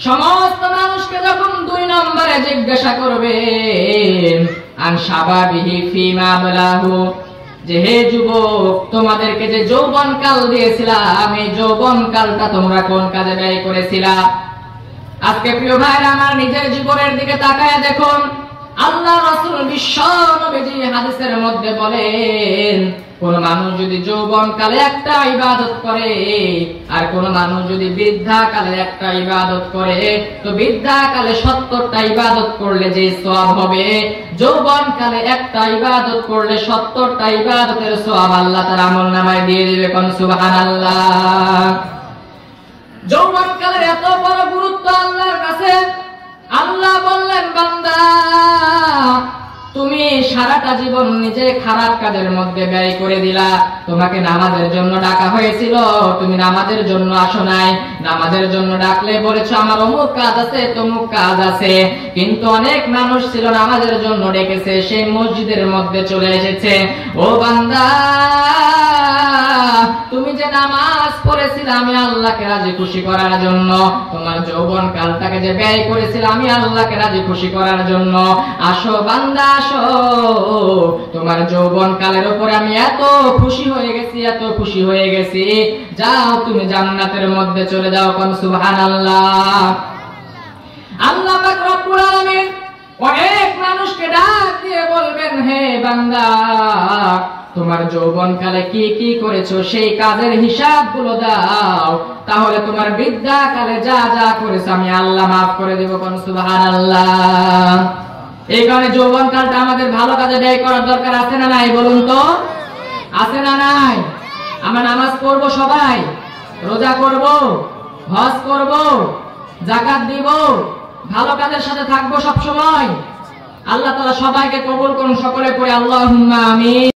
সমস্ত মানুষকে যখন 2 নম্বরে জিজ্ঞাসা করবে আন শাবাবিহি ফিমা বালাহু, যে হে যুবক, তোমাদেরকে যে যৌবন কাল দিয়েছিলাম এই যৌবন কালটা তোমরা কোন কাজে ব্যয় করেছিলা? আজকে প্রিয় ভাইরা আমার, নিজের জীবনের দিকে তাকায় দেখুন। আল্লাহ রাসূল বিশ্ব নবীজি হাদিসের মধ্যে বলেন, কোন মানুষ যদি যৌবন কালে একটা ইবাদত করে আর কোন মানুষ যদি বৃদ্ধা কালে একটা ইবাদত করে, তো বৃদ্ধা কালে 70টা ইবাদত করলে যে সওয়াব হবে, যৌবন কালে একটা ইবাদত করলে 70টা ইবাদতের সওয়াব আল্লাহ তাআলা আমলনামায় দিয়ে দিবে। কোন সুবহানাল্লাহ। যৌবন কালের এত বড় গুরুত্ব আল্লাহর কাছে। আল্লাহ বললেন, বান্দা তুমি সারাটা জীবন নিজে খারাপ কাজের মধ্যে ব্যয় করে দিলা। তোমাকে নামাজের জন্য ডাকা হয়েছিল, তুমি নামাজের জন্য আসো নাই। নামাজের জন্য ডাকলে বলেছো আমার অমুক কাজ আছে, তমুক কাজ আছে। কিন্তু অনেক মানুষ ছিল নামাজের জন্য ডেকেছে, সেই মসজিদের মধ্যে চলে এসেছে। ও বান্দা, তুমি যে নামাজ পড়েছিলে আমি আল্লাহকে রাজি খুশি করার জন্য, তোমার যৌবন কালটাকে যে ব্যয় করেছিলে আমি আল্লাহকে রাজি খুশি করার জন্য, আসো বান্দা আসো, তোমার যৌবন কালের উপরে আমি এত খুশি হয়ে গেছি, এত খুশি হয়ে গেছি, যাও তুমি জান্নাতের মধ্যে চলে যাও। কোন সুবহানাল্লাহ। আল্লাহ পাক রব্বুল আলামিন অনেক মানুষকে ডাক দিয়ে বলবেন, হে বান্দা, তোমার যৌবন কালে কি কি করেছো সেই কাজের হিসাবগুলো দাও, তাহলে তোমার বৃদ্ধা কালে যা যা করেছো আমি আল্লাহ মাফ করে দেব। কোন সুবহানাল্লাহ। এই কারণে যৌবন কালটা আমাদের ভালো কাজে ব্যয় করার দরকার আছে না নাই বলুন তো? আছে না নাই? আমরা নামাজ পড়বো, সবাই রোজা করব, হজ করব, যাকাত দিব, ভালো কাজের সাথে থাকবো সব সময়। আল্লাহ তাআলা সবাইকে কবুল করুন। সকলে পড়ে আল্লাহুম্মা আমিন।